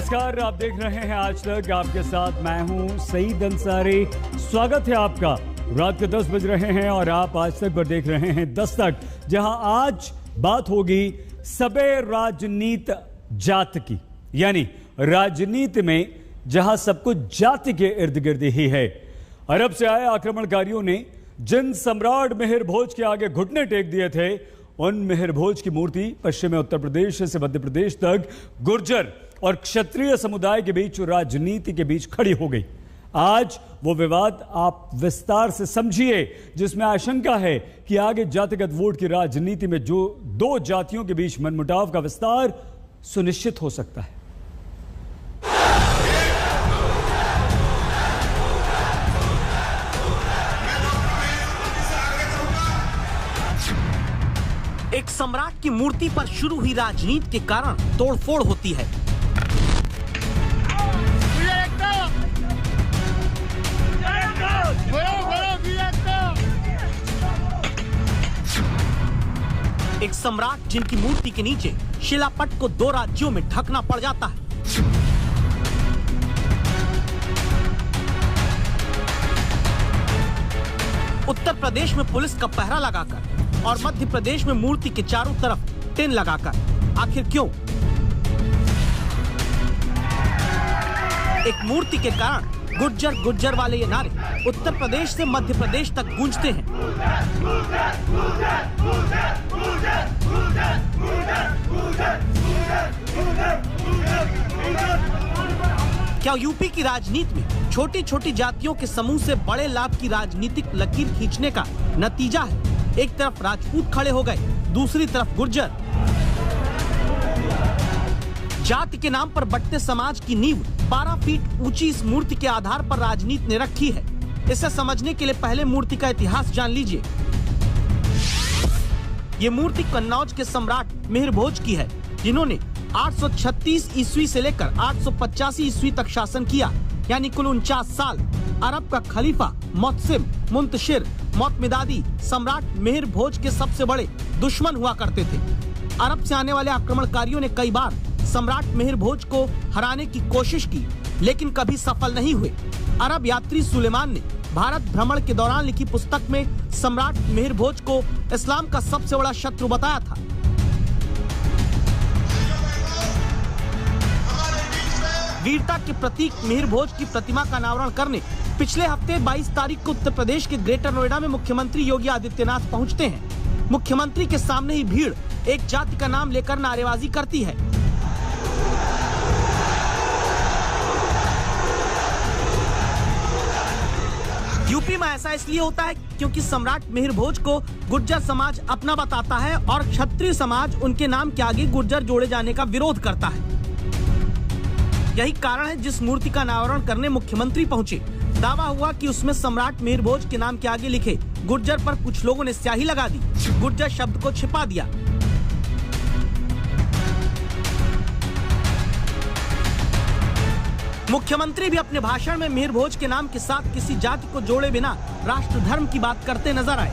नमस्कार, आप देख रहे हैं आज तक। आपके साथ मैं हूं सईद अंसारी। स्वागत है आपका। रात के 10 बज रहे हैं और आप आज तक पर देख रहे हैं दस्तक, जहां आज बात होगी सबे राजनीति जात की, यानी राजनीति में जहां सब कुछ जाति के इर्द गिर्द ही है। अरब से आए आक्रमणकारियों ने जिन सम्राट मिहिर भोज के आगे घुटने टेक दिए थे, उन मिहिर भोज की मूर्ति पश्चिमी उत्तर प्रदेश से मध्य प्रदेश तक गुर्जर और क्षत्रिय समुदाय के बीच, राजनीति के बीच खड़ी हो गई। आज वो विवाद आप विस्तार से समझिए, जिसमें आशंका है कि आगे जातिगत वोट की राजनीति में जो दो जातियों के बीच मनमुटाव का विस्तार सुनिश्चित हो सकता है। एक सम्राट की मूर्ति पर शुरू हुई राजनीति के कारण तोड़फोड़ होती है। एक सम्राट जिनकी मूर्ति के नीचे शिलापट को 2 राज्यों में ढकना पड़ जाता है। उत्तर प्रदेश में पुलिस का पहरा लगाकर और मध्य प्रदेश में मूर्ति के चारों तरफ टिन लगाकर। आखिर क्यों? एक मूर्ति के कारण गुर्जर गुर्जर वाले ये नारे उत्तर प्रदेश से मध्य प्रदेश तक गूंजते हैं। क्या यूपी की राजनीति में छोटी छोटी जातियों के समूह से बड़े लाभ की राजनीतिक लकीर खींचने का नतीजा है? एक तरफ राजपूत खड़े हो गए, दूसरी तरफ गुर्जर। जाति के नाम पर बंटते समाज की नींव 12 फीट ऊंची इस मूर्ति के आधार पर राजनीति ने रखी है। इसे समझने के लिए पहले मूर्ति का इतिहास जान लीजिए। ये मूर्ति कन्नौज के सम्राट मिहिर भोज की है, जिन्होंने 836 ईस्वी से लेकर 885 ईस्वी तक शासन किया, यानी कुल 49 साल। अरब का खलीफा मोहसिम मुंतशिर मोतमिदादी सम्राट मिहिर भोज के सबसे बड़े दुश्मन हुआ करते थे। अरब से आने वाले आक्रमणकारियों ने कई बार सम्राट मिहिर भोज को हराने की कोशिश की, लेकिन कभी सफल नहीं हुए। अरब यात्री सुलेमान ने भारत भ्रमण के दौरान लिखी पुस्तक में सम्राट मिहिर भोज को इस्लाम का सबसे बड़ा शत्रु बताया था। वीरता के प्रतीक मिहिर भोज की प्रतिमा का अनावरण करने पिछले हफ्ते 22 तारीख को उत्तर प्रदेश के ग्रेटर नोएडा में मुख्यमंत्री योगी आदित्यनाथ पहुंचते हैं। मुख्यमंत्री के सामने ही भीड़ एक जाति का नाम लेकर नारेबाजी करती है। यूपी में ऐसा इसलिए होता है क्योंकि सम्राट मिहिर भोज को गुर्जर समाज अपना बताता है और क्षत्रिय समाज उनके नाम के आगे गुर्जर जोड़े जाने का विरोध करता है। यही कारण है जिस मूर्ति का अनावरण करने मुख्यमंत्री पहुंचे, दावा हुआ कि उसमें सम्राट मिहिर भोज के नाम के आगे लिखे गुर्जर पर कुछ लोगों ने स्याही लगा दी, गुर्जर शब्द को छिपा दिया। मुख्यमंत्री भी अपने भाषण में मिहिर भोज के नाम के साथ किसी जाति को जोड़े बिना राष्ट्र धर्म की बात करते नजर आए।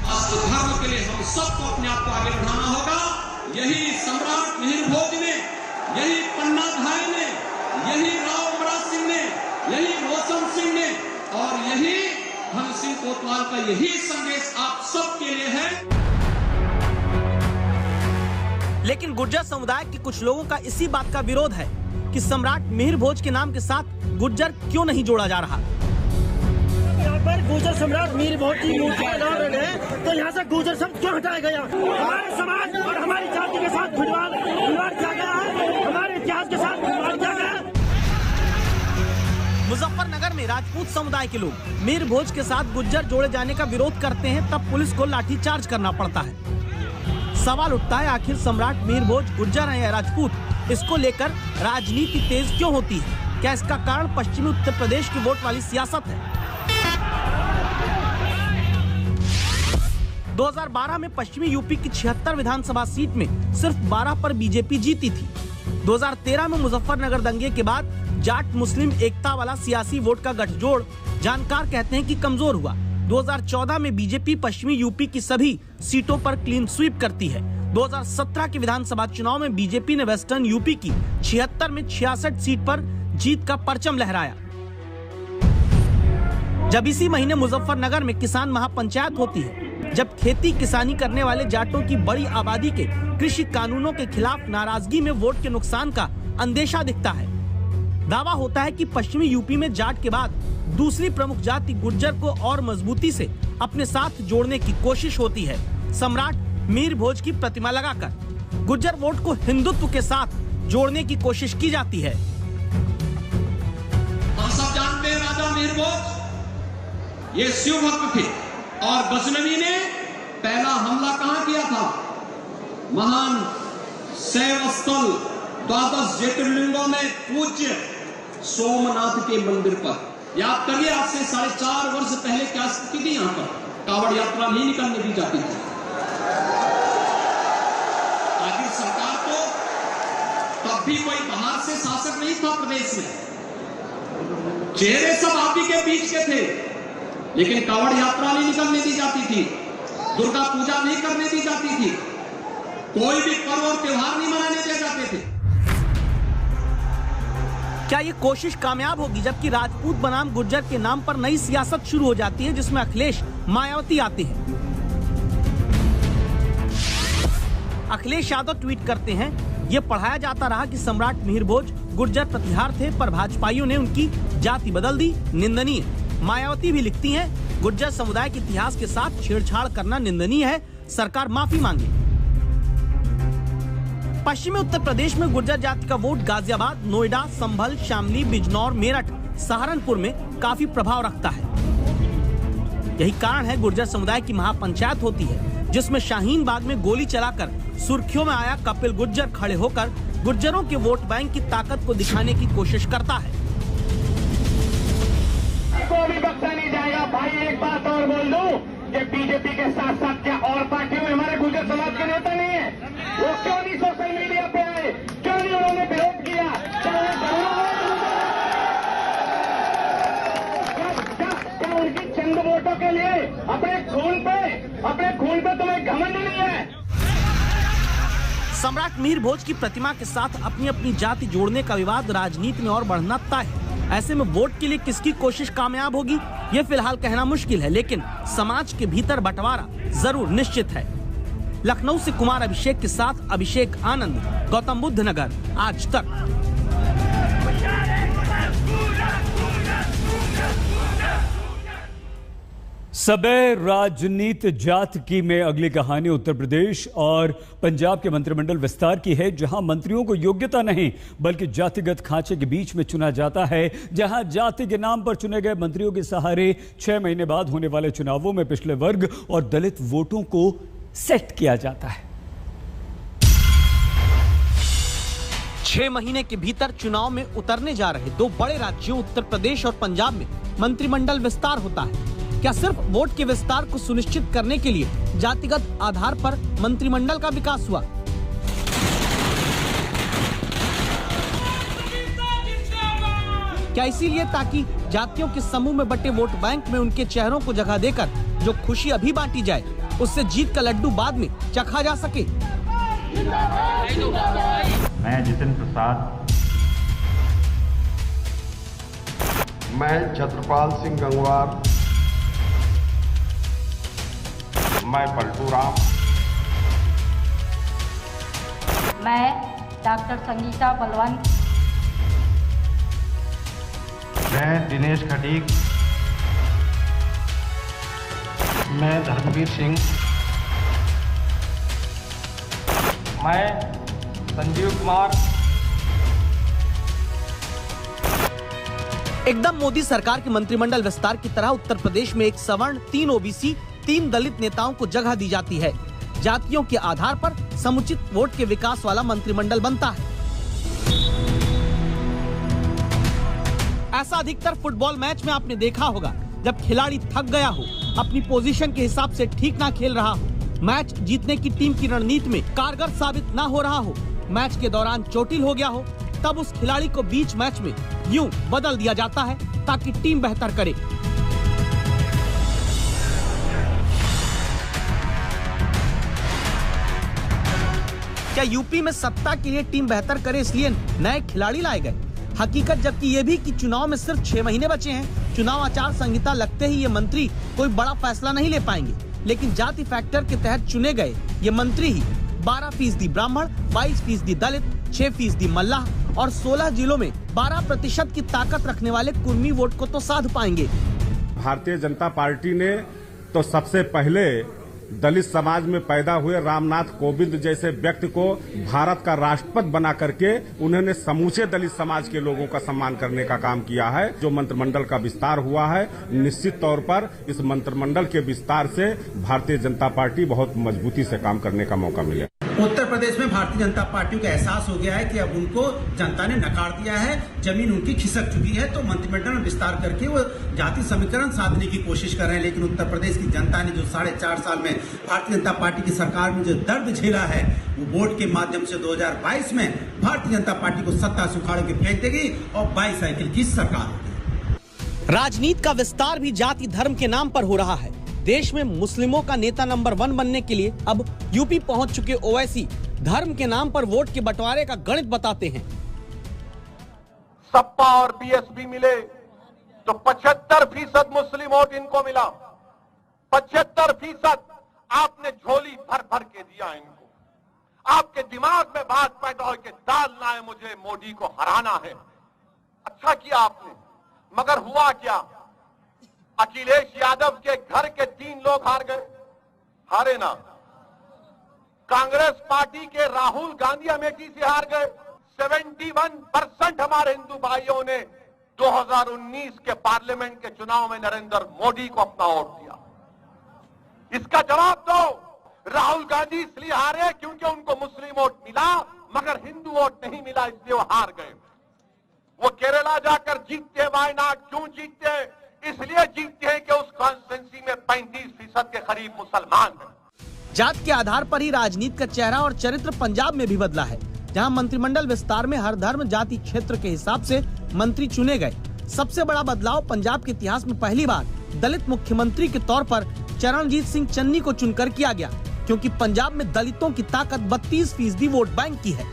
राष्ट्र धर्म के लिए हम सबको अपने आप को आगे बढ़ाना होगा। यही सम्राट मिहिर भोज ने, यही पन्ना भाई ने, यही राव अमरा सिंह ने, यही रोशन सिंह ने और यही धन सिंह कोतवाल का यही संदेश आप सबके लिए है। लेकिन गुर्जर समुदाय के कुछ लोगों का इसी बात का विरोध है कि सम्राट मिहिर भोज के नाम के साथ गुर्जर क्यों नहीं जोड़ा जा रहा। यहाँ पर गुर्जर सम्राट मिहिर भोज की मूर्ति का नाम है, तो यहाँ से गुर्जर शब्द क्यों हटाया गया? हमारे समाज और हमारी जाति के साथ खिलवाड़ किया गया है, हमारे इतिहास के साथ खिलवाड़ किया गया है। मुजफ्फरनगर में राजपूत समुदाय के लोग मिहिर भोज के साथ गुर्जर जोड़े जाने का विरोध करते हैं, तब पुलिस को लाठीचार्ज करना पड़ता है। सवाल उठता है, आखिर सम्राट मिहिर भोज गुर्जर है या राजपूत? इसको लेकर राजनीति तेज क्यों होती है? क्या इसका कारण पश्चिमी उत्तर प्रदेश की वोट वाली सियासत है? 2012 में पश्चिमी यूपी की 76 विधानसभा सीट में सिर्फ 12 पर बीजेपी जीती थी। 2013 में मुजफ्फरनगर दंगे के बाद जाट मुस्लिम एकता वाला सियासी वोट का गठजोड़ जानकार कहते हैं कि कमजोर हुआ। 2014 में बीजेपी पश्चिमी यूपी की सभी सीटों पर क्लीन स्वीप करती है। 2017 के विधानसभा चुनाव में बीजेपी ने वेस्टर्न यूपी की 76 में 66 सीट पर जीत का परचम लहराया। जब इसी महीने मुजफ्फरनगर में किसान महापंचायत होती है, जब खेती किसानी करने वाले जाटों की बड़ी आबादी के कृषि कानूनों के खिलाफ नाराजगी में वोट के नुकसान का अंदेशा दिखता है। दावा होता है कि पश्चिमी यूपी में जाट के बाद दूसरी प्रमुख जाति गुर्जर को और मजबूती से अपने साथ जोड़ने की कोशिश होती है। सम्राट मीर भोज की प्रतिमा लगाकर गुर्जर वोट को हिंदुत्व के साथ जोड़ने की कोशिश की जाती है। हम सब जानते हैं राजा मीर भोज ये शिव भक्त थे और गजनवी ने पहला हमला कहां किया था? महान शैव स्थल 12 ज्योतिर्लिंगों में पूज्य सोमनाथ के मंदिर पर। याद करिए, आज से 4.5 वर्ष पहले क्या स्थिति थी? यहाँ पर कावड़ यात्रा नहीं निकलने दी जाती थी। आखिर सरकार को तब भी कोई बाहर से शासक नहीं था प्रदेश में, चेहरे सब आप ही के बीच के थे, लेकिन कावड़ यात्रा नहीं निकलने दी जाती थी, दुर्गा पूजा नहीं करने दी जाती थी, कोई भी पर्व और त्योहार नहीं मनाने दिए जाते थे। क्या ये कोशिश कामयाब होगी जबकि राजपूत बनाम गुर्जर के नाम पर नई सियासत शुरू हो जाती है जिसमें अखिलेश मायावती आते हैं? अखिलेश यादव ट्वीट करते हैं, ये पढ़ाया जाता रहा कि सम्राट मिहिर भोज गुर्जर प्रतिहार थे पर भाजपाइयों ने उनकी जाति बदल दी, निंदनीय। मायावती भी लिखती हैं, गुर्जर समुदाय के इतिहास के साथ छेड़छाड़ करना निंदनीय है, सरकार माफी मांगे। पश्चिमी उत्तर प्रदेश में गुर्जर जाति का वोट गाजियाबाद, नोएडा, संभल, शामली, बिजनौर, मेरठ, सहारनपुर में काफी प्रभाव रखता है। यही कारण है गुर्जर समुदाय की महापंचायत होती है जिसमें शाहीन बाग में गोली चलाकर सुर्खियों में आया कपिल गुर्जर खड़े होकर गुर्जरों के वोट बैंक की ताकत को दिखाने की कोशिश करता है। को भी बख्शा नहीं जाएगा। भाई एक बात और बोल दूं कि बीजेपी के साथ साथ क्या और पार्टियों में हमारे गुर्जर समाज के नेता नहीं है? वो क्यों नहीं सोशल मीडिया पे आए? क्यों नहीं उन्होंने विरोध किया? क्या उनकी चंद वोटों के लिए अपने खून पे तुम्हें घमंड नहीं है? सम्राट मिहिर भोज की प्रतिमा के साथ अपनी अपनी जाति जोड़ने का विवाद राजनीति में और बढ़ना तय है। ऐसे में वोट के लिए किसकी कोशिश कामयाब होगी ये फिलहाल कहना मुश्किल है, लेकिन समाज के भीतर बंटवारा जरूर निश्चित है। लखनऊ से कुमार अभिषेक के साथ अभिषेक आनंद, गौतम बुद्ध नगर, आज तक। सबे राजनीति जात की में अगली कहानी उत्तर प्रदेश और पंजाब के मंत्रिमंडल विस्तार की है, जहां मंत्रियों को योग्यता नहीं बल्कि जातिगत खांचे के बीच में चुना जाता है, जहां जाति के नाम पर चुने गए मंत्रियों के सहारे 6 महीने बाद होने वाले चुनावों में पिछले वर्ग और दलित वोटों को सेट किया जाता है। 6 महीने के भीतर चुनाव में उतरने जा रहे 2 बड़े राज्यों उत्तर प्रदेश और पंजाब में मंत्रिमंडल विस्तार होता है। क्या सिर्फ वोट के विस्तार को सुनिश्चित करने के लिए जातिगत आधार पर मंत्रिमंडल का विकास हुआ? क्या इसीलिए ताकि जातियों के समूह में बटे वोट बैंक में उनके चेहरों को जगह देकर जो खुशी अभी बांटी जाए उससे जीत का लड्डू बाद में चखा जा सके? मैं जितिन प्रसाद, मैं छत्रपाल सिंह गंगवार, मैं पलटू राम, मैं डॉक्टर संगीता बलवंत, मैं दिनेश खटीक, मैं धर्मवीर सिंह, मैं संजीव कुमार। एकदम मोदी सरकार के मंत्रिमंडल विस्तार की तरह उत्तर प्रदेश में 1 सवर्ण, 3 ओबीसी, 3 दलित नेताओं को जगह दी जाती है। जातियों के आधार पर समुचित वोट के विकास वाला मंत्रिमंडल बनता है। ऐसा अधिकतर फुटबॉल मैच में आपने देखा होगा, जब खिलाड़ी थक गया हो, अपनी पोजीशन के हिसाब से ठीक ना खेल रहा हो, मैच जीतने की टीम की रणनीति में कारगर साबित ना हो रहा हो, मैच के दौरान चोटिल हो गया हो, तब उस खिलाड़ी को बीच मैच में यूं बदल दिया जाता है ताकि टीम बेहतर करे। क्या यूपी में सत्ता के लिए टीम बेहतर करे इसलिए नए खिलाड़ी लाए गए? हकीकत जबकि ये भी कि चुनाव में सिर्फ 6 महीने बचे हैं। चुनाव आचार संहिता लगते ही ये मंत्री कोई बड़ा फैसला नहीं ले पाएंगे, लेकिन जाति फैक्टर के तहत चुने गए ये मंत्री ही 12% ब्राह्मण, 22% दलित, 6% मल्लाह और 16 जिलों में 12% की ताकत रखने वाले कुर्मी वोट को तो साध पाएंगे। भारतीय जनता पार्टी ने तो सबसे पहले दलित समाज में पैदा हुए रामनाथ कोविंद जैसे व्यक्ति को भारत का राष्ट्रपति बना करके उन्होंने समूचे दलित समाज के लोगों का सम्मान करने का काम किया है। जो मंत्रिमंडल का विस्तार हुआ है, निश्चित तौर पर इस मंत्रिमंडल के विस्तार से भारतीय जनता पार्टी बहुत मजबूती से काम करने का मौका मिले। उत्तर प्रदेश में भारतीय जनता पार्टी को एहसास हो गया है कि अब उनको जनता ने नकार दिया है, जमीन उनकी खिसक चुकी है, तो मंत्रिमंडल में विस्तार करके वो जाति समीकरण साधने की कोशिश कर रहे हैं। लेकिन उत्तर प्रदेश की जनता ने जो 4.5 साल में भारतीय जनता पार्टी की सरकार में जो दर्द झेला है, वो वोट के माध्यम से 2022 में भारतीय जनता पार्टी को सत्ता से उखाड़ के फेंक देगी और बाईसाइकिल की सरकार होगी। राजनीति का विस्तार भी जाति धर्म के नाम पर हो रहा है। देश में मुस्लिमों का नेता नंबर 1 बनने के लिए अब यूपी पहुंच चुके ओवैसी धर्म के नाम पर वोट के बंटवारे का गणित बताते हैं। सपा और बीएसपी मिले तो 75% मुस्लिम वोट इनको मिला। 75% आपने झोली भर भर के दिया इनको। आपके दिमाग में बात पैदा हो के डालना है मुझे मोदी को हराना है। अच्छा किया आपने, मगर हुआ क्या? अखिलेश यादव के घर के 3 लोग हार गए। हारे ना। कांग्रेस पार्टी के राहुल गांधी अमेठी से हार गए। 71% हमारे हिंदू भाइयों ने 2019 के पार्लियामेंट के चुनाव में नरेंद्र मोदी को अपना वोट दिया। इसका जवाब दो। राहुल गांधी इसलिए हारे क्योंकि उनको मुस्लिम वोट मिला मगर हिंदू वोट नहीं मिला, इसलिए वो हार गए। वो केरला जाकर जीतते हैं। वायनाड क्यों जीतते हैं? इसलिए जीतते हैं कि उस कॉन्स्टिट्यूंसी में 35% के करीब मुसलमान हैं। जात के आधार पर ही राजनीति का चेहरा और चरित्र पंजाब में भी बदला है, जहां मंत्रिमंडल विस्तार में हर धर्म जाति क्षेत्र के हिसाब से मंत्री चुने गए। सबसे बड़ा बदलाव पंजाब के इतिहास में पहली बार दलित मुख्यमंत्री के तौर पर चरणजीत सिंह चन्नी को चुनकर किया गया, क्योंकि पंजाब में दलितों की ताकत 32% वोट बैंक की है।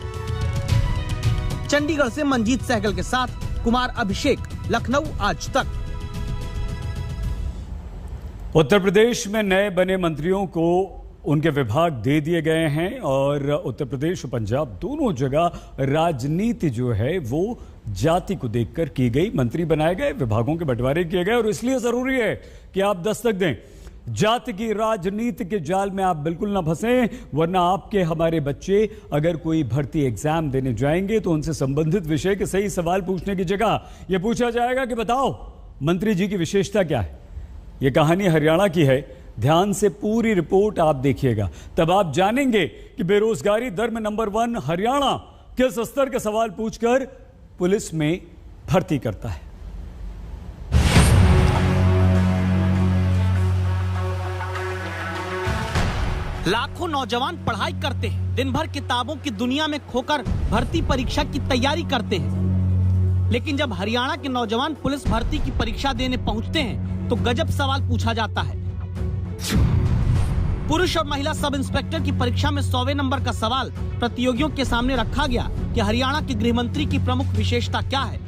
चंडीगढ़ से मंजीत सहगल के साथ कुमार अभिषेक, लखनऊ आज तक। उत्तर प्रदेश में नए बने मंत्रियों को उनके विभाग दे दिए गए हैं और उत्तर प्रदेश और पंजाब दोनों जगह राजनीति जो है वो जाति को देखकर की गई। मंत्री बनाए गए, विभागों के बंटवारे किए गए और इसलिए जरूरी है कि आप दस्तक दें। जाति की राजनीति के जाल में आप बिल्कुल ना फंसें, वरना आपके हमारे बच्चे अगर कोई भर्ती एग्जाम देने जाएंगे तो उनसे संबंधित विषय के सही सवाल पूछने की जगह यह पूछा जाएगा कि बताओ मंत्री जी की विशेषता क्या है। यह कहानी हरियाणा की है। ध्यान से पूरी रिपोर्ट आप देखिएगा, तब आप जानेंगे कि बेरोजगारी दर में नंबर 1 हरियाणा किस स्तर के सवाल पूछकर पुलिस में भर्ती करता है। लाखों नौजवान पढ़ाई करते हैं, दिन भर किताबों की दुनिया में खोकर भर्ती परीक्षा की तैयारी करते हैं, लेकिन जब हरियाणा के नौजवान पुलिस भर्ती की परीक्षा देने पहुंचते हैं तो गजब सवाल पूछा जाता है। पुरुष और महिला सब इंस्पेक्टर की परीक्षा में 100वें नंबर का सवाल प्रतियोगियों के सामने रखा गया कि हरियाणा के गृह मंत्री की प्रमुख विशेषता क्या है।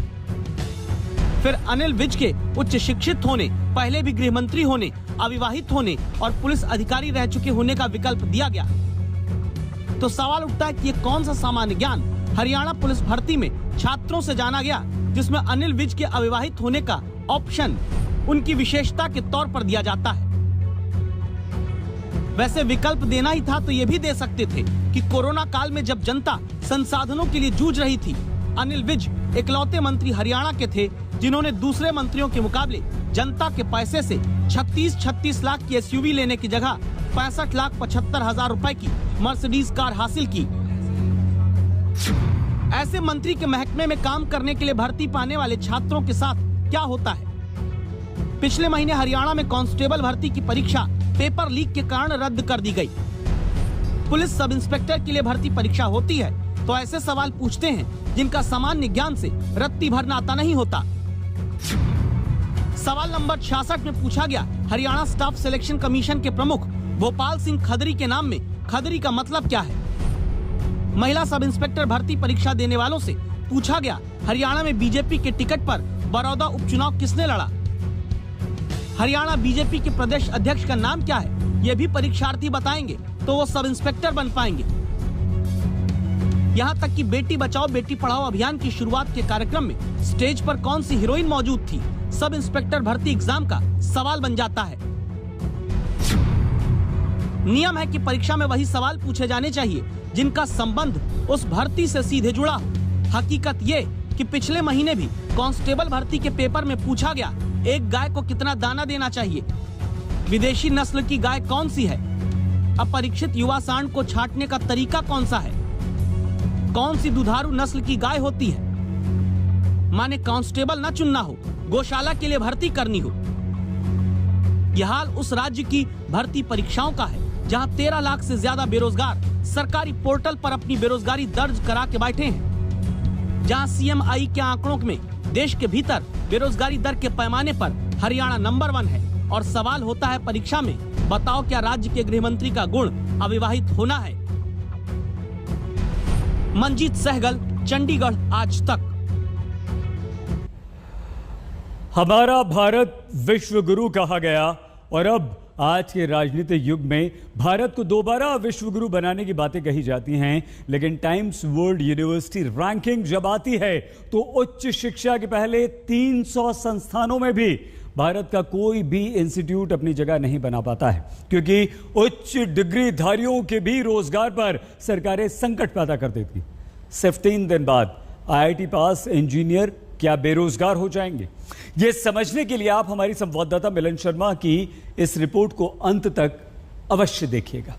फिर अनिल विज के उच्च शिक्षित होने, पहले भी गृह मंत्री होने, अविवाहित होने और पुलिस अधिकारी रह चुके होने का विकल्प दिया गया। तो सवाल उठता है कि ये कौन सा सामान्य ज्ञान हरियाणा पुलिस भर्ती में छात्रों से जाना गया, जिसमें अनिल विज के अविवाहित होने का ऑप्शन उनकी विशेषता के तौर पर दिया जाता है। वैसे विकल्प देना ही था तो ये भी दे सकते थे कि कोरोना काल में जब जनता संसाधनों के लिए जूझ रही थी, अनिल विज इकलौते मंत्री हरियाणा के थे जिन्होंने दूसरे मंत्रियों के मुकाबले जनता के पैसे से 36 लाख की एसयूवी लेने की जगह 65,75,000 रुपए की मर्सिडीज कार हासिल की। ऐसे मंत्री के महकमे में काम करने के लिए भर्ती पाने वाले छात्रों के साथ क्या होता है? पिछले महीने हरियाणा में कांस्टेबल भर्ती की परीक्षा पेपर लीक के कारण रद्द कर दी गई। पुलिस सब इंस्पेक्टर के लिए भर्ती परीक्षा होती है तो ऐसे सवाल पूछते हैं जिनका सामान्य ज्ञान से रत्ती भर नाता नहीं होता। सवाल नंबर 66 में पूछा गया, हरियाणा स्टाफ सिलेक्शन कमीशन के प्रमुख भोपाल सिंह खदरी के नाम में खदरी का मतलब क्या है? महिला सब इंस्पेक्टर भर्ती परीक्षा देने वालों से पूछा गया, हरियाणा में बीजेपी के टिकट पर बड़ौदा उपचुनाव किसने लड़ा? हरियाणा बीजेपी के प्रदेश अध्यक्ष का नाम क्या है, ये भी परीक्षार्थी बताएंगे तो वो सब इंस्पेक्टर बन पाएंगे। यहाँ तक कि बेटी बचाओ बेटी पढ़ाओ अभियान की शुरुआत के कार्यक्रम में स्टेज पर कौन सी हीरोइन मौजूद थी, सब इंस्पेक्टर भर्ती एग्जाम का सवाल बन जाता है। नियम है कि परीक्षा में वही सवाल पूछे जाने चाहिए जिनका संबंध उस भर्ती से सीधे जुड़ा हो। हकीकत ये कि पिछले महीने भी कांस्टेबल भर्ती के पेपर में पूछा गया, एक गाय को कितना दाना देना चाहिए, विदेशी नस्ल की गाय कौन सी है, अपरीक्षित युवा सांड को छांटने का तरीका कौन सा है, कौन सी दुधारू नस्ल की गाय होती है। माने कांस्टेबल न चुनना हो, गौशाला के लिए भर्ती करनी हो। यह हाल उस राज्य की भर्ती परीक्षाओं का है जहां 13 लाख से ज्यादा बेरोजगार सरकारी पोर्टल पर अपनी बेरोजगारी दर्ज करा के बैठे हैं। जहां सीएमआई के आंकड़ों में देश के भीतर बेरोजगारी दर के पैमाने पर हरियाणा नंबर 1 है और सवाल होता है परीक्षा में, बताओ क्या राज्य के गृह मंत्री का गुण अविवाहित होना है? मंजीत सहगल, चंडीगढ़, आज तक। हमारा भारत विश्व गुरु कहा गया और अब आज के राजनीतिक युग में भारत को दोबारा विश्व गुरु बनाने की बातें कही जाती हैं, लेकिन टाइम्स वर्ल्ड यूनिवर्सिटी रैंकिंग जब आती है तो उच्च शिक्षा के पहले 300 संस्थानों में भी भारत का कोई भी इंस्टीट्यूट अपनी जगह नहीं बना पाता है, क्योंकि उच्च डिग्रीधारियों के भी रोजगार पर सरकारें संकट पैदा कर देती। सिर्फ 3 दिन बाद आईआईटी पास इंजीनियर क्या बेरोजगार हो जाएंगे? यह समझने के लिए आप हमारी संवाददाता मिलन शर्मा की इस रिपोर्ट को अंत तक अवश्य देखिएगा।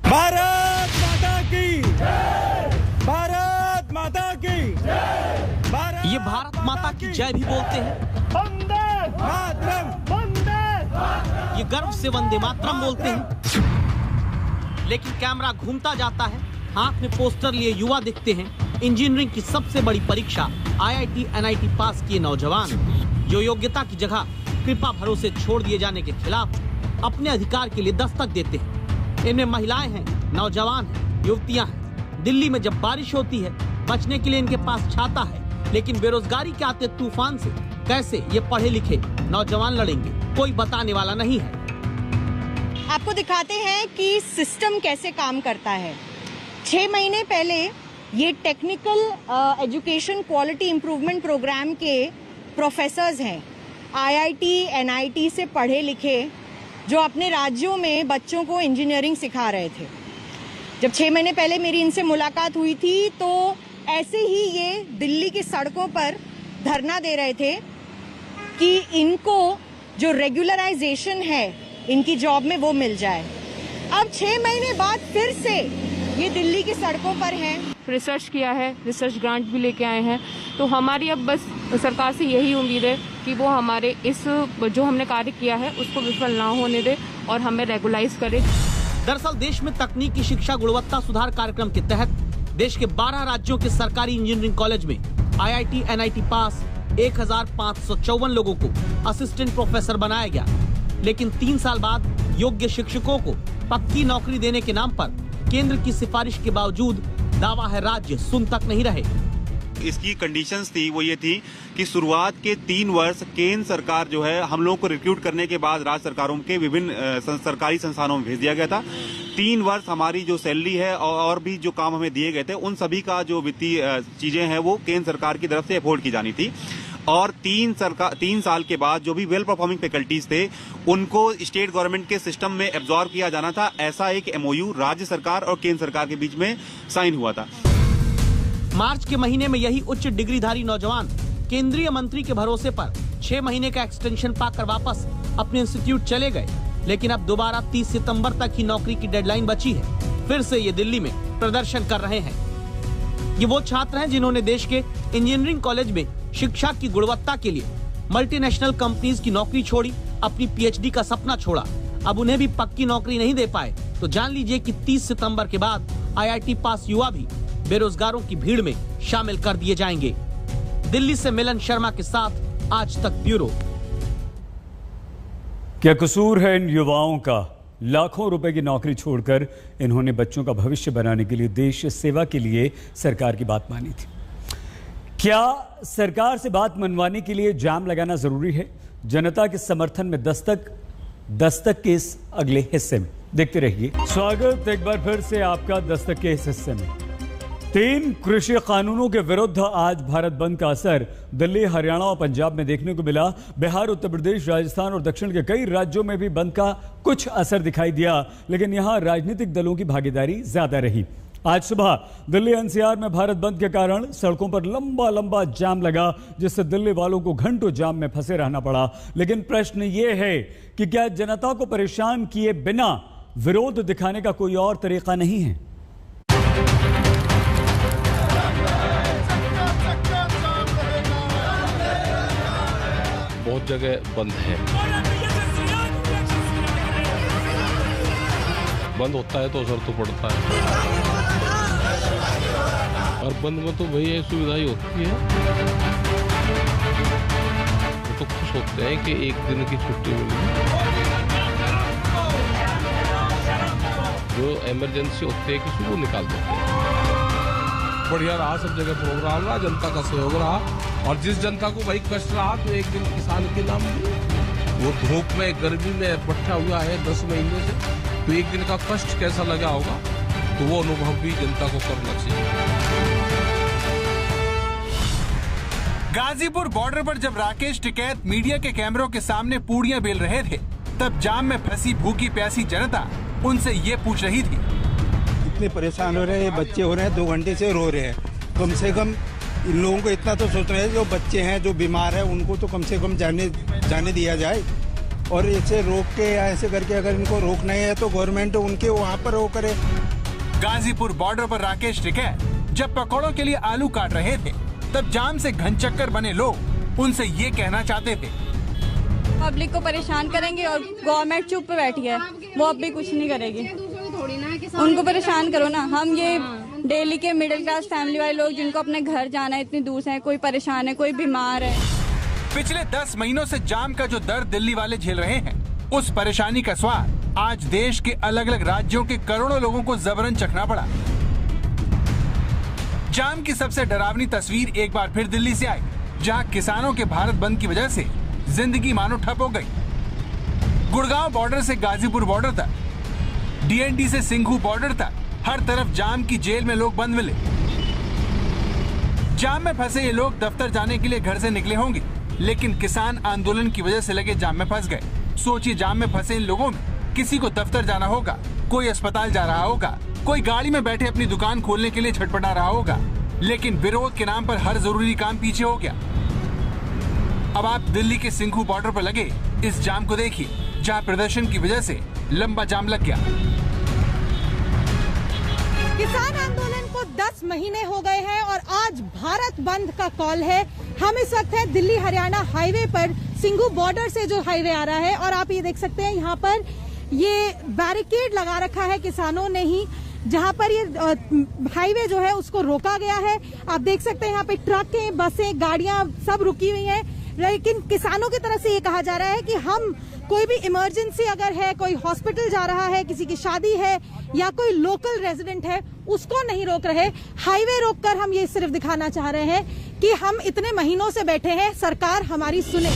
भारत माता की जय! भारत माता की जय! ये भारत माता की जय भी बोलते हैं, वंदे मातरम, वंदे, ये गर्व से वंदे मातरम बोलते हैं। लेकिन कैमरा घूमता जाता है, हाथ में पोस्टर लिए युवा दिखते हैं। इंजीनियरिंग की सबसे बड़ी परीक्षा आईआईटी एनआईटी पास किए नौजवान जो योग्यता की जगह कृपा भरोसे छोड़ दिए जाने के खिलाफ अपने अधिकार के लिए दस्तक देते हैं। इनमें महिलाएं हैं, नौजवान हैं, युवतियां हैं। दिल्ली में जब बारिश होती है बचने के लिए इनके पास छाता है, लेकिन बेरोजगारी के आते तूफान से कैसे ये पढ़े लिखे नौजवान लड़ेंगे, कोई बताने वाला नहीं है। आपको दिखाते हैं कि सिस्टम कैसे काम करता है। 6 महीने पहले ये technical education quality improvement programme के प्रोफेसर्स हैं, आईआईटी एनआईटी से पढ़े लिखे, जो अपने राज्यों में बच्चों को इंजीनियरिंग सिखा रहे थे। जब 6 महीने पहले मेरी इनसे मुलाकात हुई थी तो ऐसे ही ये दिल्ली की सड़कों पर धरना दे रहे थे कि इनको जो रेगुलराइजेशन है इनकी जॉब में वो मिल जाए। अब 6 महीने बाद फिर से ये दिल्ली की सड़कों पर हैं। रिसर्च किया है, रिसर्च ग्रांट भी लेके आए हैं, तो हमारी अब बस सरकार से यही उम्मीद है कि वो हमारे इस जो हमने कार्य किया है उसको विफल ना होने दे और हमें रेगुलाइज करे। दरअसल देश में तकनीकी शिक्षा गुणवत्ता सुधार कार्यक्रम के तहत देश के 12 राज्यों के सरकारी इंजीनियरिंग कॉलेज में आईआईटी एनआईटी पास 1554 लोगों को असिस्टेंट प्रोफेसर बनाया गया, लेकिन 3 साल बाद योग्य शिक्षकों को पक्की नौकरी देने के नाम पर केंद्र की सिफारिश के बावजूद दावा है राज्य सुन तक नहीं रहे। इसकी कंडीशंस थी वो ये थी कि शुरुआत के 3 वर्ष केंद्र सरकार जो है हम लोगों को रिक्रूट करने के बाद राज्य सरकारों के विभिन्न सरकारी संस्थानों में भेज दिया गया था। 3 वर्ष हमारी जो सैलरी है और भी जो काम हमें दिए गए थे उन सभी का जो वित्तीय चीजें हैं वो केंद्र सरकार की तरफ से अफोर्ड की जानी थी। और 3 साल के बाद जो भी वेल परफॉर्मिंग फैकल्टीज थे उनको स्टेट गवर्नमेंट के सिस्टम में एब्जॉर्ब किया जाना था। ऐसा एक एमओयू राज्य सरकार और केंद्र सरकार के बीच में साइन हुआ था। मार्च के महीने में यही उच्च डिग्रीधारी नौजवान केंद्रीय मंत्री के भरोसे पर 6 महीने का एक्सटेंशन पाकर वापस अपने इंस्टीट्यूट चले गए, लेकिन अब दोबारा 30 सितंबर तक ही नौकरी की डेडलाइन बची है। फिर से ये दिल्ली में प्रदर्शन कर रहे हैं। ये वो छात्र हैं जिन्होंने देश के इंजीनियरिंग कॉलेज में शिक्षा की गुणवत्ता के लिए मल्टीनेशनल कंपनीज की नौकरी छोड़ी, अपनी पीएचडी का सपना छोड़ा। अब उन्हें भी पक्की नौकरी नहीं दे पाए तो जान लीजिए कि 30 सितंबर के बाद आईआईटी पास युवा भी बेरोजगारों की भीड़ में शामिल कर दिए जाएंगे। दिल्ली से मिलन शर्मा के साथ आज तक ब्यूरो। क्या कसूर है इन युवाओं का लाखों रुपए की नौकरी छोड़कर इन्होंने बच्चों का भविष्य बनाने के लिए देश सेवा के लिए सरकार की बात मानी थी। क्या सरकार से बात मनवाने के लिए जाम लगाना जरूरी है? जनता के समर्थन में दस्तक के इस अगले हिस्से में देखते रहिए। स्वागत एक बार फिर से आपका दस्तक के इस हिस्से में। 3 कृषि कानूनों के विरुद्ध आज भारत बंद का असर दिल्ली, हरियाणा और पंजाब में देखने को मिला। बिहार, उत्तर प्रदेश, राजस्थान और दक्षिण के कई राज्यों में भी बंद का कुछ असर दिखाई दिया, लेकिन यहां राजनीतिक दलों की भागीदारी ज्यादा रही। आज सुबह दिल्ली एनसीआर में भारत बंद के कारण सड़कों पर लंबा जाम लगा, जिससे दिल्ली वालों को घंटों जाम में फंसे रहना पड़ा। लेकिन प्रश्न यह है कि क्या जनता को परेशान किए बिना विरोध दिखाने का कोई और तरीका नहीं है? बहुत जगह बंद है, बंद होता है तो असर तो पड़ता है, और बंद में तो वही सुविधा ही होती है। वो तो खुश होते हैं कि एक दिन की छुट्टी मिली। जो इमरजेंसी होती है किसी को निकाल देते हैं। बढ़िया रहा, सब जगह प्रोग्राम रहा, जनता का सहयोग रहा, और जिस जनता को भाई कष्ट रहा तो एक दिन किसान के नाम वो धूप में गर्मी में बैठा हुआ है 10 महीने से, तो एक दिन का कष्ट कैसा लगा होगा, तो वो अनुभव भी जनता को करना चाहिए। गाजीपुर बॉर्डर पर जब राकेश टिकैत मीडिया के कैमरों के सामने पूड़ियां बेल रहे थे, तब जाम में फंसी भूखी प्यासी जनता उनसे ये पूछ रही थी। इतने परेशान हो रहे हैं, बच्चे हो रहे हैं, 2 घंटे से रो रहे हैं। कम से कम इन लोगों को इतना तो सोच रहे हैं, जो बच्चे हैं, जो बीमार है, उनको तो कम से कम जाने दिया जाए। और ऐसे रोक के या ऐसे करके अगर इनको रोकना है तो गवर्नमेंट उनके वहाँ पर वो करे। गाजीपुर बॉर्डर पर राकेश टिकैत जब पकौड़ों के लिए आलू काट रहे थे, तब जाम से घनचक्कर बने लोग उनसे ये कहना चाहते थे, पब्लिक को परेशान करेंगे और गवर्नमेंट चुप बैठी है, वो अब भी कुछ नहीं करेगी। उनको परेशान करो ना। हम ये डेली के मिडिल क्लास फैमिली वाले लोग जिनको अपने घर जाना है, इतनी दूर से है, कोई परेशान है, कोई बीमार है। पिछले 10 महीनों से जाम का जो दर्द दिल्ली वाले झेल रहे हैं, उस परेशानी का स्वाद आज देश के अलग अलग राज्यों के करोड़ों लोगों को जबरन चखना पड़ा। जाम की सबसे डरावनी तस्वीर एक बार फिर दिल्ली से आई, जहां किसानों के भारत बंद की वजह से जिंदगी मानो ठप हो गई। गुड़गांव बॉर्डर से गाजीपुर बॉर्डर तक, डीएनडी से सिंघू बॉर्डर तक, हर तरफ जाम की जेल में लोग बंद मिले। जाम में फंसे ये लोग दफ्तर जाने के लिए घर से निकले होंगे, लेकिन किसान आंदोलन की वजह से लगे जाम में फंस गए। सोचिए, जाम में फंसे इन लोगों में किसी को दफ्तर जाना होगा, कोई अस्पताल जा रहा होगा, कोई गाड़ी में बैठे अपनी दुकान खोलने के लिए छटपटा रहा होगा, लेकिन विरोध के नाम पर हर जरूरी काम पीछे हो गया। अब आप दिल्ली के सिंघू बॉर्डर पर लगे इस जाम को देखिए, जहां प्रदर्शन की वजह से लंबा जाम लग गया। किसान आंदोलन को 10 महीने हो गए हैं और आज भारत बंद का कॉल है। हम इस वक्त है दिल्ली हरियाणा हाईवे पर, सिंघू बॉर्डर से जो हाईवे आ रहा है, और आप ये देख सकते हैं यहाँ पर ये बैरिकेड लगा रखा है किसानों ने ही, जहाँ पर ये हाईवे जो है उसको रोका गया है। आप देख सकते हैं यहाँ पे ट्रकें, बसें, गाड़ियां सब रुकी हुई हैं, लेकिन किसानों की तरफ से ये कहा जा रहा है कि हम कोई भी इमरजेंसी अगर है, कोई हॉस्पिटल जा रहा है, किसी की शादी है या कोई लोकल रेजिडेंट है, उसको नहीं रोक रहे। हाईवे रोककर हम ये सिर्फ दिखाना चाह रहे हैं कि हम इतने महीनों से बैठे हैं, सरकार हमारी सुने।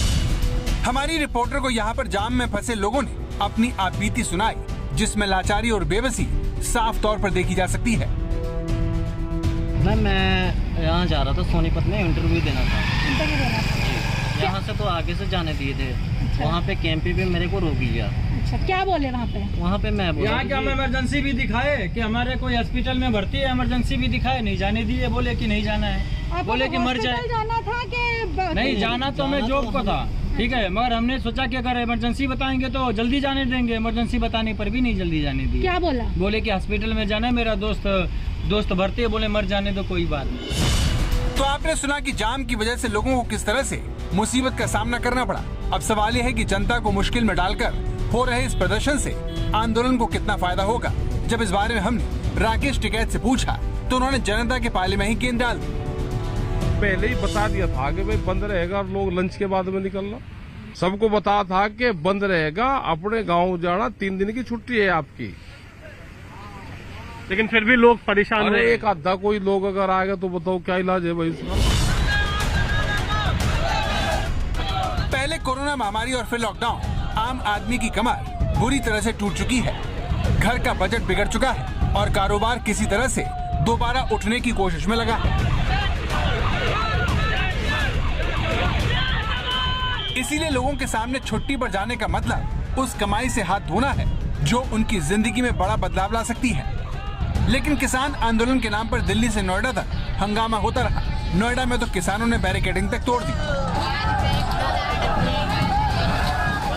हमारी रिपोर्टर को यहाँ पर जाम में फंसे लोगों ने अपनी आपबीती सुनाई, जिसमें लाचारी और बेबसी साफ तौर पर देखी जा सकती है। मैं यहाँ जा रहा था, सोनीपत में इंटरव्यू देना था। यहाँ से तो आगे से जाने दिए थे। अच्छा। वहाँ पे कैंप पे मेरे को रोक लिया। अच्छा, क्या बोले वहाँ पे? वहाँ पे मैं बोला यहाँ क्या हम इमरजेंसी भी दिखाए कि हमारे कोई हॉस्पिटल में भर्ती है, इमरजेंसी भी दिखाए, नहीं जाने दिए, बोले कि नहीं जाना है, बोले कि मर जाए। जाना था कि नहीं जाना, तो मैं जॉब को था, ठीक है, मगर हमने सोचा कि अगर इमरजेंसी बताएंगे तो जल्दी जाने देंगे, इमरजेंसी बताने पर भी नहीं जल्दी जाने दिए। क्या बोला? बोले कि हॉस्पिटल में जाना है, मेरा दोस्त भर्ती है, बोले मर जाने तो कोई बात नहीं। तो आपने सुना कि जाम की वजह से लोगों को किस तरह से मुसीबत का सामना करना पड़ा। अब सवाल यह है कि जनता को मुश्किल में डालकर हो रहे इस प्रदर्शन से आंदोलन को कितना फायदा होगा। जब इस बारे में हमने राकेश टिकैत से पूछा तो उन्होंने जनता के पाले में ही गेंद डाल दी। पहले ही बता दिया था कि भाई बंद रहेगा और लोग लंच के बाद में निकलना, सबको बता था कि बंद रहेगा, अपने गांव जाना, 3 दिन की छुट्टी है आपकी। लेकिन फिर भी लोग परेशान अरे एक आधा कोई लोग अगर आएगा तो बताओ क्या इलाज है भाई उसका। पहले कोरोना महामारी और फिर लॉकडाउन, आम आदमी की कमर बुरी तरह से टूट चुकी है। घर का बजट बिगड़ चुका है और कारोबार किसी तरह से दोबारा उठने की कोशिश में लगा है। इसीलिए लोगों के सामने छुट्टी पर जाने का मतलब उस कमाई से हाथ धोना है जो उनकी जिंदगी में बड़ा बदलाव ला सकती है। लेकिन किसान आंदोलन के नाम पर दिल्ली से नोएडा तक हंगामा होता रहा। नोएडा में तो किसानों ने बैरिकेडिंग तक तोड़ दी।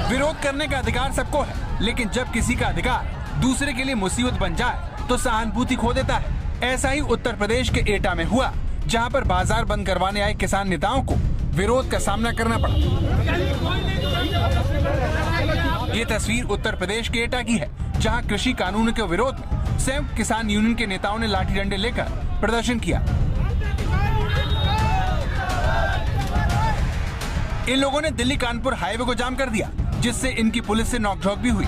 विरोध करने का अधिकार सबको है, लेकिन जब किसी का अधिकार दूसरे के लिए मुसीबत बन जाए तो सहानुभूति खो देता है। ऐसा ही उत्तर प्रदेश के एटा में हुआ, जहां पर बाजार बंद करवाने आए किसान नेताओं को विरोध का सामना करना पड़ा। ये तस्वीर उत्तर प्रदेश के एटा की है, जहां कृषि कानून के विरोध में संयुक्त किसान यूनियन के नेताओं ने लाठी डंडे लेकर प्रदर्शन किया। इन लोगों ने दिल्ली कानपुर हाईवे को जाम कर दिया, जिससे इनकी पुलिस से नोकझोंक भी हुई।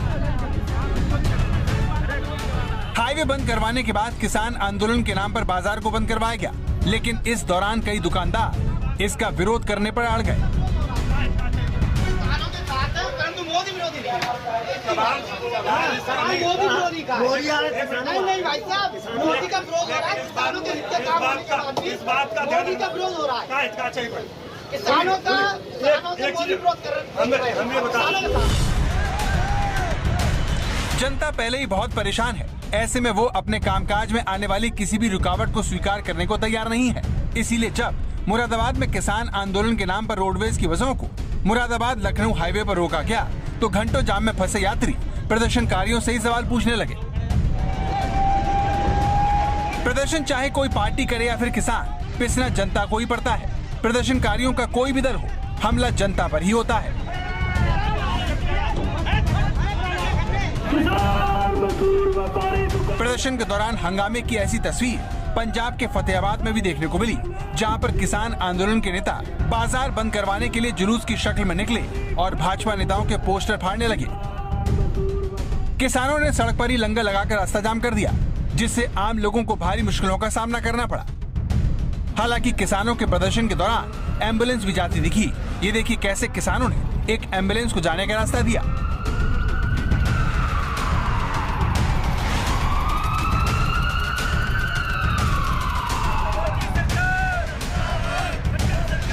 हाईवे बंद करवाने के बाद किसान आंदोलन के नाम पर बाजार को बंद करवाया गया, लेकिन इस दौरान कई दुकानदार इसका विरोध करने पर अड़ गए। जनता पहले ही बहुत परेशान है। ऐसे में वो अपने कामकाज में आने वाली किसी भी रुकावट को स्वीकार करने को तैयार नहीं है। इसीलिए जब मुरादाबाद में किसान आंदोलन के नाम पर रोडवेज की बसों को मुरादाबाद लखनऊ हाईवे पर रोका गया तो घंटों जाम में फंसे यात्री प्रदर्शनकारियों से ही सवाल पूछने लगे। प्रदर्शन चाहे कोई पार्टी करे या फिर किसान, पिसना जनता को ही पड़ता है। प्रदर्शनकारियों का कोई भी दल हो, हमला जनता पर ही होता है। प्रदर्शन के दौरान हंगामे की ऐसी तस्वीर पंजाब के फतेहाबाद में भी देखने को मिली, जहां पर किसान आंदोलन के नेता बाजार बंद करवाने के लिए जुलूस की शक्ल में निकले और भाजपा नेताओं के पोस्टर फाड़ने लगे। किसानों ने सड़क पर ही लंगर लगाकर रास्ता जाम कर दिया, जिससे आम लोगों को भारी मुश्किलों का सामना करना पड़ा। हालांकि किसानों के प्रदर्शन के दौरान एम्बुलेंस भी जाती दिखी। ये देखिए कैसे किसानों ने एक एम्बुलेंस को जाने का रास्ता दिया।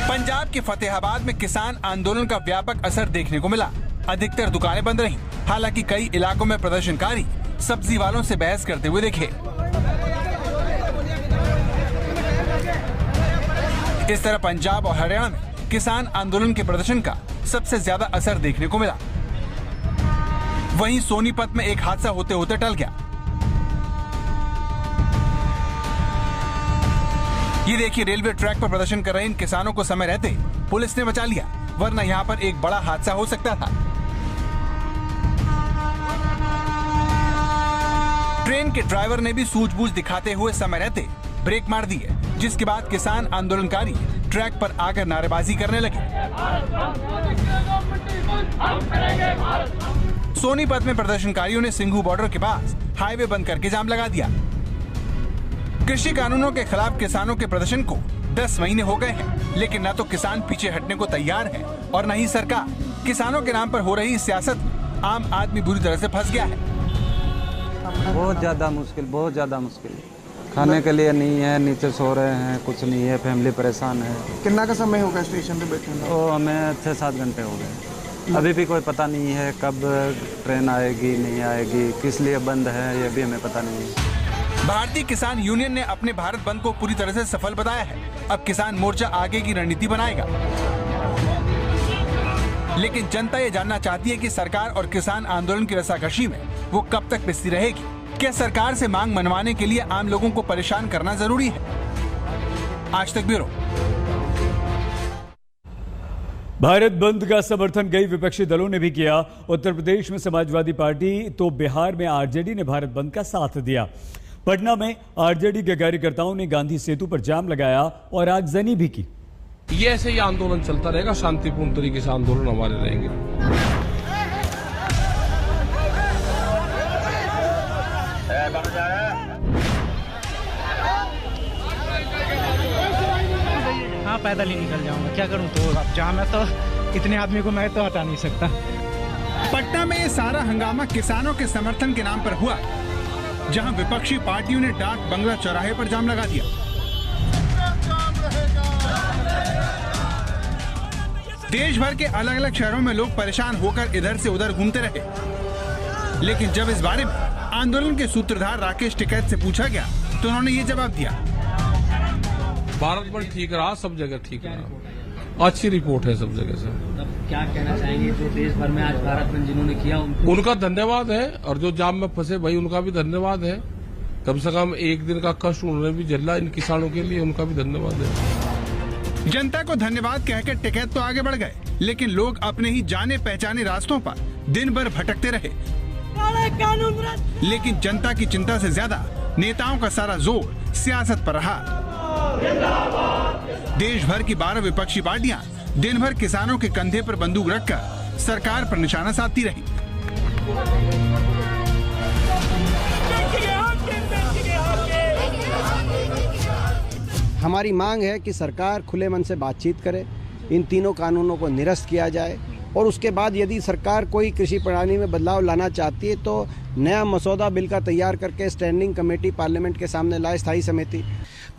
पंजाब के फतेहाबाद में किसान आंदोलन का व्यापक असर देखने को मिला। अधिकतर दुकानें बंद रहीं। हालांकि कई इलाकों में प्रदर्शनकारी सब्जी वालों से बहस करते हुए दिखे। इस तरह पंजाब और हरियाणा में किसान आंदोलन के प्रदर्शन का सबसे ज्यादा असर देखने को मिला। वहीं सोनीपत में एक हादसा होते होते टल गया। ये देखिए रेलवे ट्रैक पर प्रदर्शन कर रहे इन किसानों को समय रहते पुलिस ने बचा लिया, वरना यहाँ पर एक बड़ा हादसा हो सकता था। ट्रेन के ड्राइवर ने भी सूझबूझ दिखाते हुए समय रहते ब्रेक मार दिए, जिसके बाद किसान आंदोलनकारी ट्रैक पर आकर नारेबाजी करने लगे। सोनीपत में प्रदर्शनकारियों ने सिंघू बॉर्डर के पास हाईवे बंद करके जाम लगा दिया। कृषि कानूनों के खिलाफ किसानों के प्रदर्शन को 10 महीने हो गए हैं, लेकिन न तो किसान पीछे हटने को तैयार है और न ही सरकार। किसानों के नाम पर हो रही सियासत में आम आदमी बुरी तरह से फंस गया है। बहुत ज्यादा मुश्किल। खाने के लिए नहीं है, नीचे सो रहे हैं, कुछ नहीं है, फैमिली परेशान है। कितना का समय होगा स्टेशन पे बैठने में? तो हमें 6-7 घंटे हो गए। अभी भी कोई पता नहीं है कब ट्रेन आएगी नहीं आएगी, किस लिए बंद है ये भी हमें पता नहीं है। भारतीय किसान यूनियन ने अपने भारत बंद को पूरी तरह से सफल बताया है। अब किसान मोर्चा आगे की रणनीति बनाएगा। लेकिन जनता ये जानना चाहती है कि सरकार और किसान आंदोलन की रस्साकशी में वो कब तक पिसती रहेगी। क्या सरकार से मांग मनवाने के लिए आम लोगों को परेशान करना जरूरी है? आज तक ब्यूरो। भारत बंद का समर्थन कई विपक्षी दलों ने भी किया। उत्तर प्रदेश में समाजवादी पार्टी तो बिहार में आरजेडी ने भारत बंद का साथ दिया। पटना में आरजेडी के कार्यकर्ताओं ने गांधी सेतु पर जाम लगाया और आगजनी भी की। ये ऐसे ही आंदोलन चलता रहेगा, शांतिपूर्ण तरीके से आंदोलन हमारे रहेंगे। हाँ, पैदल ही निकल जाऊंगा, क्या करूं, तो अब जाम है तो इतने आदमी को मैं तो हटा नहीं सकता। पटना में ये सारा हंगामा किसानों के समर्थन के नाम पर हुआ, जहां विपक्षी पार्टियों ने डाक बंगला चौराहे पर जाम लगा दिया। देश भर के अलग अलग शहरों में लोग परेशान होकर इधर से उधर घूमते रहे, लेकिन जब इस बारे में आंदोलन के सूत्रधार राकेश टिकैत से पूछा गया तो उन्होंने ये जवाब दिया। भारत भर ठीक रहा, सब जगह ठीक रहा, अच्छी रिपोर्ट है सब जगह से। क्या कहना चाहेंगे जो देश भर में आज भारत बंद जिन्होंने किया उनका धन्यवाद है, और जो जाम में फंसे भाई उनका भी धन्यवाद है। कम से कम एक दिन का कष्ट उन्होंने भी झेला, इन किसानों के लिए उनका भी धन्यवाद है। जनता को धन्यवाद कहकर टिकैत तो आगे बढ़ गए, लेकिन लोग अपने ही जाने पहचाने रास्तों पर दिन भर भटकते रहे। लेकिन जनता की चिंता से ज्यादा नेताओं का सारा जोर सियासत पर रहा। देश भर की 12 विपक्षी पार्टियां दिन भर किसानों के कंधे पर बंदूक रखकर सरकार पर निशाना साधती रही। हमारी मांग है कि सरकार खुले मन से बातचीत करे, इन तीनों कानूनों को निरस्त किया जाए, और उसके बाद यदि सरकार कोई कृषि प्रणाली में बदलाव लाना चाहती है तो नया मसौदा बिल का तैयार करके स्टैंडिंग कमेटी पार्लियामेंट के सामने लाए, स्थायी समिति।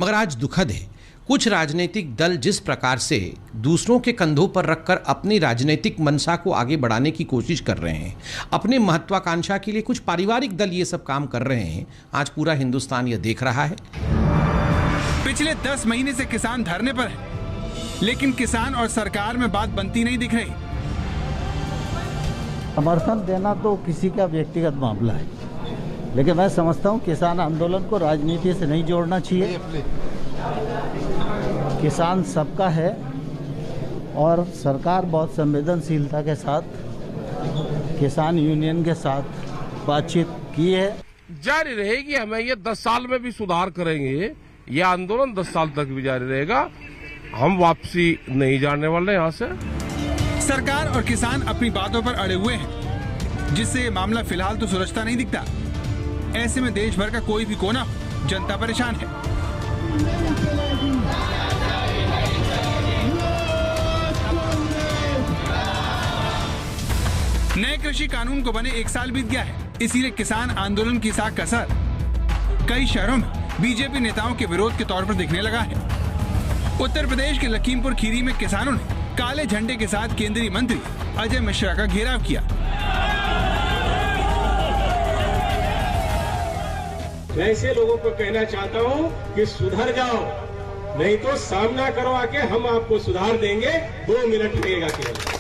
मगर आज दुखद है, कुछ राजनीतिक दल जिस प्रकार से दूसरों के कंधों पर रखकर अपनी राजनीतिक मंशा को आगे बढ़ाने की कोशिश कर रहे हैं, अपने महत्वाकांक्षा के लिए कुछ पारिवारिक दल ये सब काम कर रहे हैं, आज पूरा हिंदुस्तान ये देख रहा है। पिछले 10 महीने से किसान धरने पर है, लेकिन किसान और सरकार में बात बनती नहीं दिख रही। समर्थन देना तो किसी का व्यक्तिगत मामला है, लेकिन मैं समझता हूँ किसान आंदोलन को राजनीति से नहीं जोड़ना चाहिए। किसान सबका है और सरकार बहुत संवेदनशीलता के साथ किसान यूनियन के साथ बातचीत की है। जारी रहेगी, हमें ये 10 साल में भी सुधार करेंगे, ये आंदोलन 10 साल तक भी जारी रहेगा, हम वापसी नहीं जाने वाले यहाँ से। सरकार और किसान अपनी बातों पर अड़े हुए हैं, जिससे ये मामला फिलहाल तो सुलझता नहीं दिखता। ऐसे में देश भर का कोई भी कोना हो, जनता परेशान है। नए कृषि कानून को बने 1 साल बीत गया है, इसीलिए किसान आंदोलन की साख का असर कई शहरों में बीजेपी नेताओं के विरोध के तौर पर दिखने लगा है। उत्तर प्रदेश के लखीमपुर खीरी में किसानों ने काले झंडे के साथ केंद्रीय मंत्री अजय मिश्रा का घेराव किया। मैं ऐसे लोगों को कहना चाहता हूं कि सुधर जाओ, नहीं तो सामना करो आके, हम आपको सुधार देंगे। 2 मिनट लगेगा केवल।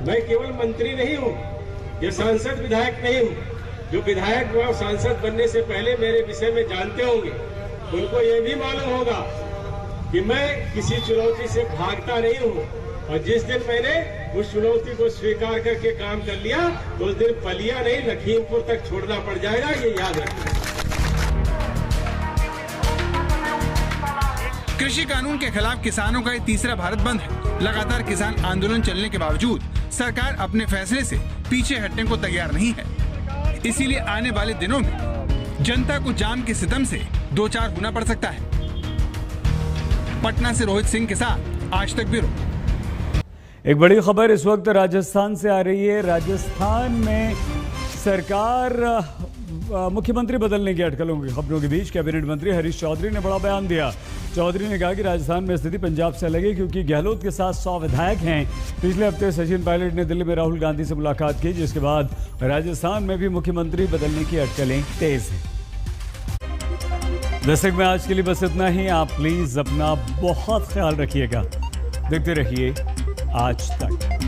मैं केवल मंत्री नहीं हूं, ये सांसद विधायक नहीं हूं। जो विधायक व सांसद बनने से पहले मेरे विषय में जानते होंगे, उनको ये भी मालूम होगा कि मैं किसी चुनौती से भागता नहीं हूं, और जिस दिन मैंने उस चुनौती को स्वीकार करके काम कर लिया तो उस दिन पलिया नहीं, लखीमपुर तक छोड़ना पड़ जाएगा, ये याद रखिए। कृषि कानून के खिलाफ किसानों का ये तीसरा भारत बंद है। लगातार किसान आंदोलन चलने के बावजूद सरकार अपने फैसले से पीछे हटने को तैयार नहीं है। इसीलिए आने वाले दिनों में जनता को जाम के सितम से 2-4 होना पड़ सकता है। पटना से रोहित सिंह के साथ आज तक ब्यूरो। एक बड़ी खबर इस वक्त राजस्थान से आ रही है। राजस्थान में सरकार मुख्यमंत्री बदलने की अटकलों की खबरों के बीच कैबिनेट मंत्री हरीश चौधरी ने बड़ा बयान दिया। चौधरी ने कहा कि राजस्थान में स्थिति पंजाब से अलग है, क्योंकि गहलोत के साथ 100 विधायक हैं। पिछले हफ्ते सचिन पायलट ने दिल्ली में राहुल गांधी से मुलाकात की, जिसके बाद राजस्थान में भी मुख्यमंत्री बदलने की अटकलें तेज हैं। दस्तक में आज के लिए बस इतना ही। आप प्लीज अपना बहुत ख्याल रखिएगा। देखते रहिए आज तक।